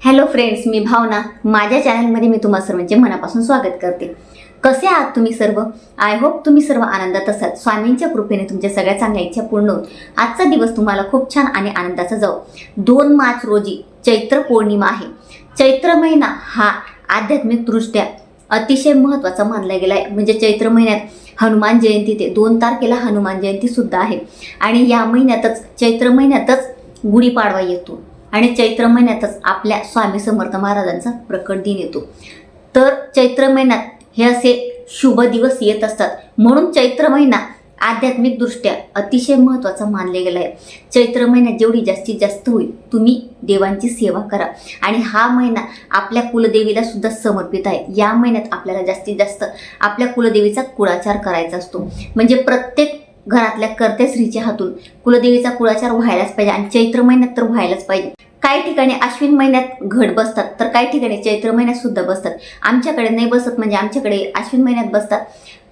Hello friends, मी भावना. माझ्या चॅनलमध्ये मी तुम्हा सर्वांचे मनापासून स्वागत करते. कसे आहात तुम्ही सर्व? आय होप तुम्ही सर्व आनंदात असाल. स्वामींच्या कृपेने तुमच्या सगळ्या चांगल्या इच्छा पूर्ण होत आजचा दिवस तुम्हाला खूप छान आणि आनंदाचा जाऊ. 2 मार्च रोजी चैत्र पौर्णिमा आहे. चैत्र महिना हा आध्यात्मिक दृष्ट्या अतिशय महत्त्वाचा मानला गेला आहे. म्हणजे चैत्र महिन्यात हनुमान जयंती ते 2 तारखेला हनुमान जयंती सुद्धा आहे. आणि या महिन्यातच चैत्र महिन्यातच गुढीपाडवा येतो आणि चैत्र महिन्यातच आपल्या स्वामी समर्थ महाराजांचा प्रकट दिन येतो. तर चैत्र महिन्यात हे असे शुभ दिवस येत असतात, म्हणून चैत्र महिना आध्यात्मिक दृष्ट्या अतिशय महत्त्वाचा मानले गेला आहे. चैत्र महिन्यात जेवढी जास्तीत जास्त होईल तुम्ही देवांची सेवा करा. आणि हा महिना आपल्या कुलदेवीला सुद्धा समर्पित आहे. या महिन्यात आपल्याला जास्तीत जास्त आपल्या कुलदेवीचा कुळाचार करायचा असतो. म्हणजे प्रत्येक घरातल्या कर्त्या स्त्रीच्या हातून कुलदेवीचा कुळाचार व्हायलाच पाहिजे आणि चैत्र महिन्यात तर व्हायलाच पाहिजे. काही ठिकाणी अश्विन महिन्यात घट बसतात, तर काही ठिकाणी चैत्र महिन्यात सुद्धा बसतात. आमच्याकडे नाही बसत, म्हणजे आमच्याकडे अश्विन महिन्यात बसतात.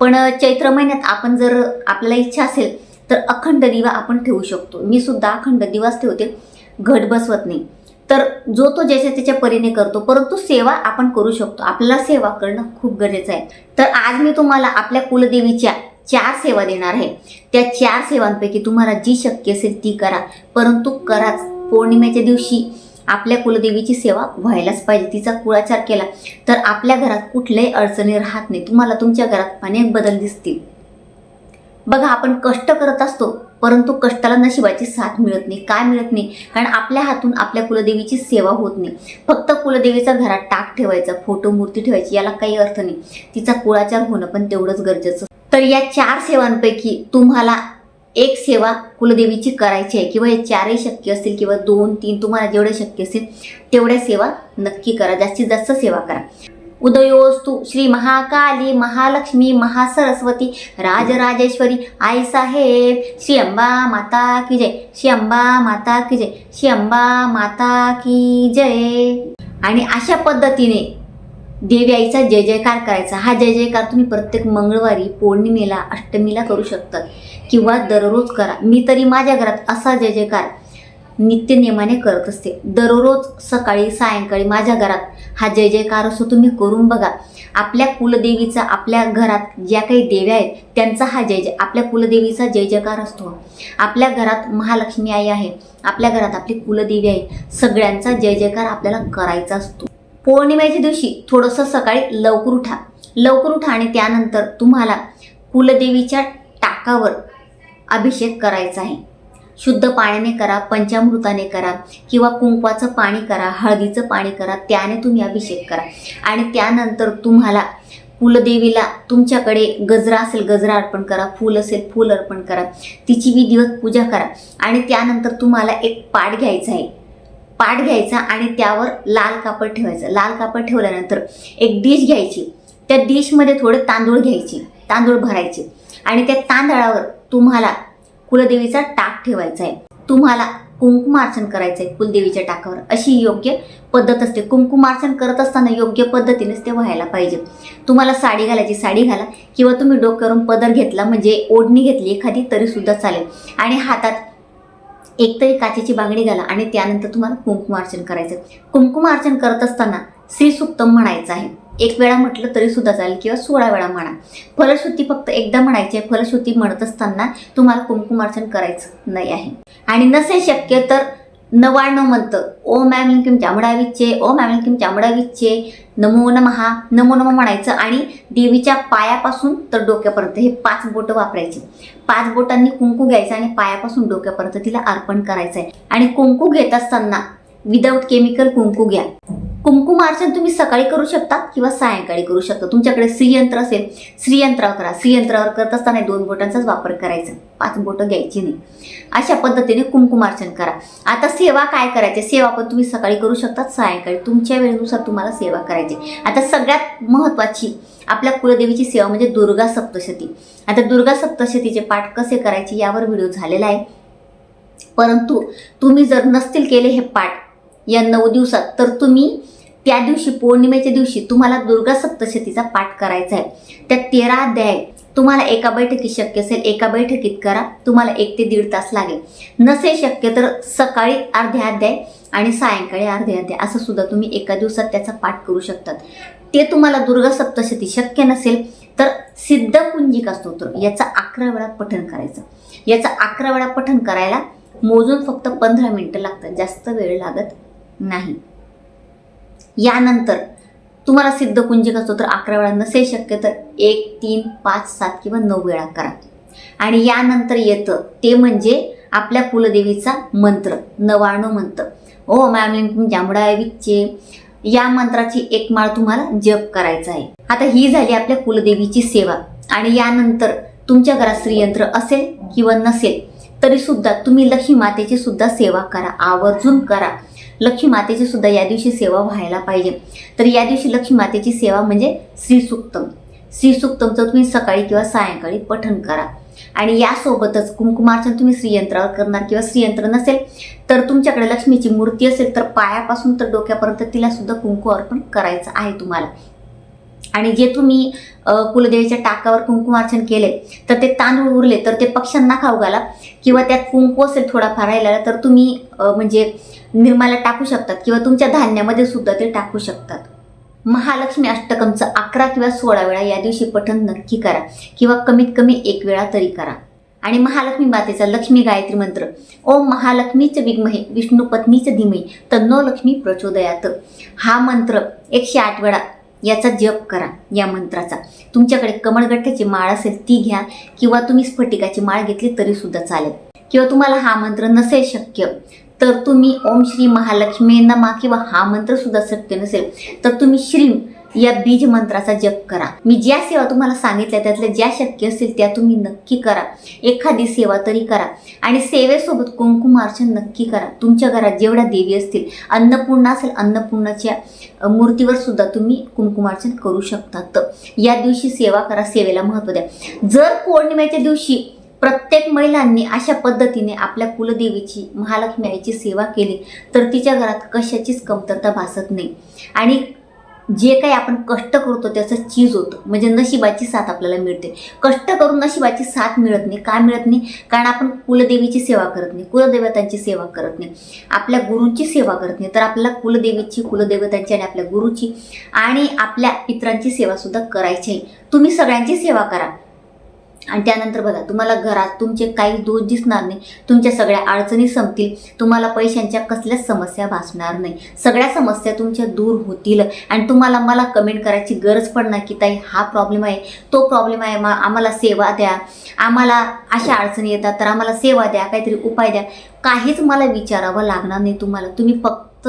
पण चैत्र महिन्यात आपण जर आपल्याला इच्छा असेल तर अखंड दिवा आपण ठेवू शकतो. मी सुद्धा अखंड दिवाच ठेवते, घट बसवत नाही. तर जो तो ज्याच्या त्याच्या परीने करतो, परंतु सेवा आपण करू शकतो. आपल्याला सेवा करणं खूप गरजेचं आहे. तर आज मी तुम्हाला आपल्या कुलदेवीच्या 4 सेवा देणार आहे. त्या 4 सेवांपैकी तुम्हाला जी शक्य असेल ती करा, परंतु कराच. पौर्णिमेच्या दिवशी आपल्या कुलदेवीची सेवा व्हायलाच पाहिजे. तिचा कुळाचार केला तर आपल्या घरात कुठल्याही अडचणी राहत नाही. तुम्हाला तुमच्या घरात अनेक बदल दिसतील. बघा, आपण कष्ट करत असतो, परंतु कष्टाला नशिबाची साथ मिळत नाही. काय मिळत नाही? कारण आपल्या हातून आपल्या कुलदेवीची सेवा होत नाही. फक्त कुलदेवीचा घरात टाक ठेवायचा, फोटो मूर्ती ठेवायची, याला काही अर्थ नाही. तिचा कुळाचार होणं पण तेवढंच गरजेचं. तर या 4 सेवांपैकी तुम्हाला एक सेवा कुलदेवीची करायची आहे, किंवा हे 4ही शक्य असतील किंवा 2-3 तुम्हाला जेवढे शक्य असेल तेवढ्या सेवा नक्की करा. जास्तीत जास्त सेवा करा. उदयोस्तु श्री महाकाली महालक्ष्मी महासरस्वती राजराजेश्वरी आई साहेब, श्री अंबा माता की जय, श्री अंबा माता की जय, श्री अंबा माता की जय. आणि अशा पद्धतीने देवी आईचा जय जयकार करायचा. हा जय जयकार तुम्ही प्रत्येक मंगळवारी, पौर्णिमेला, अष्टमीला करू शकतात किंवा दररोज करा. मी तरी माझ्या घरात असा जय जयकार नित्य नियमाने करत असते. दररोज सकाळी सायंकाळी माझ्या घरात हा जय जयकार असतो. तुम्ही करून बघा. आपल्या कुलदेवीचा, आपल्या घरात ज्या काही देव्या आहेत त्यांचा हा आपल्या कुलदेवीचा जय जयकार असतो. आपल्या घरात महालक्ष्मी आई आहे, आपल्या घरात आपली कुलदेवी आहे, सगळ्यांचा जय जयकार आपल्याला करायचा असतो. पौर्णिमेच्या दिवशी थोडंसं सकाळी लवकर उठा आणि त्यानंतर तुम्हाला कुलदेवीच्या टाकावर अभिषेक करायचा आहे. शुद्ध पाण्याने करा, पंचामृताने करा किंवा कुंकवाचं पाणी करा, हळदीचं पाणी करा, त्याने तुम्ही अभिषेक करा. आणि त्यानंतर तुम्हाला कुलदेवीला तुमच्याकडे गजरा असेल गजरा अर्पण करा, फूल असेल फूल अर्पण करा, तिची विधिवत पूजा करा. आणि त्यानंतर तुम्हाला एक पाट घ्यायचा आहे. पाट घ्यायचा आणि त्यावर लाल कापड ठेवायचं. लाल कापड ठेवल्यानंतर एक डिश घ्यायची. त्या डिशमध्ये थोडे तांदूळ घ्यायचे, तांदूळ भरायचे आणि त्या तांदळावर तुम्हाला कुलदेवीचा टाक ठेवायचा आहे. तुम्हाला कुंकुमार्चन करायचं आहे कुलदेवीच्या टाकावर. अशी योग्य पद्धत असते. कुंकुमार्चन करत असताना योग्य पद्धतीनेच ते व्हायला पाहिजे. तुम्हाला साडी घालायची, साडी घाला, किंवा तुम्ही डोक्यावरून पदर घेतला म्हणजे ओढणी घेतली एखादी तरी सुद्धा चालेल. आणि हातात एकतरी काचेची बांगडी घाला आणि त्यानंतर तुम्हाला कुंकुमार्चन करायचं. कुंकुमार्चन करत असताना श्रीसूक्तम म्हणायचं आहे. 1 वेळा म्हटलं तरी सुद्धा चालेल किंवा 16 वेळा म्हणा. फलश्रुती फक्त एकदा म्हणायची आहे. फलश्रुती म्हणत असताना तुम्हाला कुंकुमार्चन करायचं नाही आहे. आणि नसेल शक्य तर 99 म्हणतं ओम ऐं क्लीं चामुंडाविच्चे, ओम ऐं क्लीं चामुंडाविच्चे, नमो नमः, नमो नमः म्हणायचं. आणि देवीच्या पायापासून तर डोक्यापर्यंत हे 5 बोटं वापरायची. 5 बोटांनी कुंकू घ्यायचं आणि पायापासून डोक्यापर्यंत तिला अर्पण करायचं आहे. आणि कुंकू घेत असताना विदाऊट केमिकल कुंकू घ्या. कुंकुमार्चन तुम्ही सकाळी करू शकता किंवा सायंकाळी करू शकता. तुमच्याकडे श्रीयंत्र असेल श्रीयंत्रावर करा. श्रीयंत्रावर करत असताना 2 बोटांचाच वापर करायचा, 5 बोटं घ्यायची नाही. अशा पद्धतीने कुंकुमार्चन करा. आता सेवा काय करायची? सेवा पण तुम्ही सकाळी करू शकता, सायंकाळी, तुमच्या वेळेनुसार तुम्हाला सेवा करायची. आता सगळ्यात महत्त्वाची आपल्या कुलदेवीची सेवा म्हणजे दुर्गा सप्तशती. आता दुर्गा सप्तशतीचे पाठ कसे करायचे यावर व्हिडिओ झालेला आहे. परंतु तुम्ही जर नसतील केले हे पाठ या 9 दिवसात, तर तुम्ही त्या दिवशी पौर्णिमेच्या दिवशी तुम्हाला दुर्गा सप्तशतीचा पाठ करायचा आहे. त्या 13 अध्याय तुम्हाला एका बैठकीत शक्य असेल एका बैठकीत करा, तुम्हाला 1 ते 1.5 तास लागेल. नसेल शक्य तर सकाळी अर्धे अध्याय आणि सायंकाळी अर्धे अध्याय असं सुद्धा तुम्ही एका दिवसात त्याचा पाठ करू शकतात. ते तुम्हाला दुर्गा सप्तशती शक्य नसेल तर सिद्ध कुंजिका स्तोत्र याचा 11 वेळा पठण करायचं. याचा 11 वेळा पठण करायला मोजून फक्त 15 मिनिटं लागतात, जास्त वेळ लागत नाही. यानंतर तुम्हाला सिद्ध कुंजिका स्तोत्र 11 वेळा नसेल शक्य तर 1, 3, 5, 7 किंवा 9 वेळा करा. आणि यानंतर येतं ते म्हणजे आपल्या कुलदेवीचा मंत्र 99 मंत्र. ओम ऐं जांभळाय विच्चे या मंत्राची 1 माळ तुम्हाला जप करायचा आहे. आता ही झाली आपल्या कुलदेवीची सेवा. आणि यानंतर तुमच्या घरात श्रीयंत्र असेल किंवा नसेल तरी सुद्धा तुम्ही लक्ष्मी मातेची सुद्धा सेवा करा, आवर्जून करा. लक्ष्मी मातेची सुद्धा या दिवशी सेवा व्हायला पाहिजे. तर या दिवशी लक्ष्मी मातेची सेवा म्हणजे श्रीसूक्तमचं तुम्ही सकाळी किंवा सायंकाळी पठण करा. आणि यासोबतच कुंकुमार्चन तुम्ही श्रीयंत्रावर करणार किंवा श्रीयंत्र नसेल तर तुमच्याकडे लक्ष्मीची मूर्ती असेल तर पायापासून तर डोक्यापर्यंत तिला सुद्धा कुंकू अर्पण करायचं आहे तुम्हाला. आणि जे तुम्ही कुलदेवीच्या टाकावर कुंकुमार्चन केले तर ते तांदूळ उरले तर ते पक्ष्यांना खाऊ घाला किंवा त्यात कुंकू असेल थोडाफार राहिला तर तुम्ही म्हणजे निर्माला टाकू शकतात किंवा तुमच्या धान्यामध्ये सुद्धा ते टाकू शकतात. महालक्ष्मी अष्टकमचं 11 किंवा 16 वेळा या दिवशी पठण नक्की करा किंवा कमीत कमी 1 वेळा तरी करा. आणि महालक्ष्मी मातेचा लक्ष्मी गायत्री मंत्र ओम महालक्ष्मीच विद्महे विष्णू पत्नीच धीमहि तन्नो लक्ष्मी प्रचोदयात हा मंत्र 108 वेळा याचा जप करा. या मंत्राचा तुमच्याकडे कमळगठ्ठ्याची माळ असेल ती घ्या किंवा तुम्ही स्फटिकाची माळ घेतली तरी सुद्धा चालेल. किंवा तुम्हाला हा मंत्र नसेल शक्य तर तुम्ही ओम श्री महालक्ष्मी नमः किंवा हा मंत्र सुद्धा शक्य नसेल तर तुम्ही श्रीम या बीज मंत्राचा जप करा. मी ज्या सेवा तुम्हाला सांगितल्या त्यातल्या ज्या शक्य असतील त्या तुम्ही नक्की करा. एखादी सेवा तरी करा. आणि सेवेसोबत कुंकुमार्चन नक्की करा. तुमच्या घरात जेवढ्या देवी असतील, अन्नपूर्णा असेल अन्नपूर्णाच्या मूर्तीवर सुद्धा तुम्ही कुंकुमार्चन करू शकतात. या दिवशी सेवा करा, सेवेला महत्त्व द्या. जर पौर्णिमेच्या दिवशी प्रत्येक महिलांनी अशा पद्धतीने आपल्या कुलदेवीची महालक्ष्मी आईची सेवा केली तर तिच्या घरात कशाचीच कमतरता भासत नाही. आणि जे काही आपण कष्ट करतो त्याचं चीज होतं, म्हणजे नशिबाची साथ आपल्याला मिळते. कष्ट करून नशिबाची साथ मिळत नाही. का मिळत नाही? कारण आपण कुलदेवीची सेवा करत नाही, कुलदेवतांची सेवा करत नाही, आपल्या गुरूंची सेवा करत नाही. तर आपल्याला कुलदेवीची, कुलदेवतांची आणि आपल्या गुरूची आणि आपल्या पितरांची सेवा सुद्धा करायची आहे. तुम्ही सगळ्यांची सेवा करा. आणि त्यानंतर बघा तुम्हाला घरात तुमचे काही दोष दिसणार नाही, तुमच्या सगळ्या अडचणी संपतील, तुम्हाला पैशांच्या कसल्याच समस्या भासणार नाही, सगळ्या समस्या तुमच्या दूर होतील. आणि तुम्हाला मला कमेंट करायची गरज पडणार की ताई हा प्रॉब्लेम आहे, तो प्रॉब्लेम आहे, आम्हाला सेवा द्या, आम्हाला अशा अडचणी येतात तर आम्हाला सेवा द्या, काहीतरी उपाय द्या. काहीच मला विचारावं लागणार नाही तुम्हाला. तुम्ही फक्त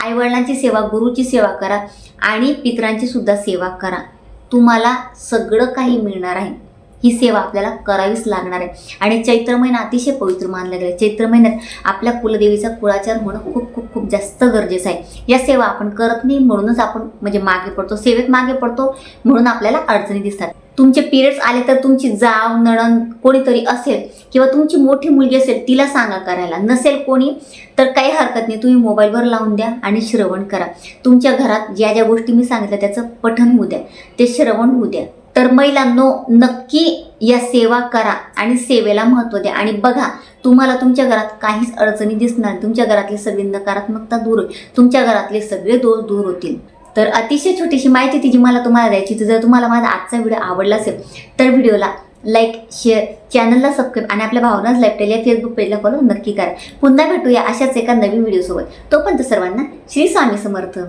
आईवडिलांची सेवा, गुरुची सेवा करा आणि पितरांची सुद्धा सेवा करा. तुम्हाला सगळं काही मिळणार आहे. ही सेवा आपल्याला करावीच लागणार आहे. आणि चैत्र महिना अतिशय पवित्र मानला गेला. चैत्र महिन्यात आपल्या कुलदेवीचा कुळाचार होणं खूप खूप खूप जास्त गरजेचं आहे. या सेवा आपण करत नाही म्हणूनच आपण म्हणजे मागे पडतो, सेवेत मागे पडतो म्हणून आपल्याला अडचणी दिसतात. तुमचे पिरियड्स आले तर तुमची जाव, नणंद कोणीतरी असेल किंवा तुमची मोठी मुलगी असेल तिला सांगा करायला. नसेल कोणी तर काही हरकत नाही, तुम्ही मोबाईलवर लावून द्या आणि श्रवण करा. तुमच्या घरात ज्या ज्या गोष्टी मी सांगितल्या त्याचं पठण होऊ द्या, ते श्रवण होऊ द्या. तर महिलांनो नक्की या सेवा करा आणि सेवेला महत्त्व द्या. आणि बघा तुम्हाला तुमच्या घरात काहीच अडचणी दिसणार, तुमच्या घरातली सगळी नकारात्मकता दूर होईल, तुमच्या घरातले सगळे दोष दूर होतील. तर अतिशय छोटीशी माहिती ती जी मला तुम्हाला द्यायची. तर जर तुम्हाला माझा आजचा व्हिडिओ आवडला असेल तर व्हिडिओला लाईक, शेअर, चॅनलला सबस्क्राईब आणि आपल्या भावनाच लाईफस्टाईल या फेसबुक पेजला फॉलो नक्की करा. पुन्हा भेटूया अशाच एका नवीन व्हिडिओसोबत. तोपर्यंत सर्वांना श्री स्वामी समर्थ.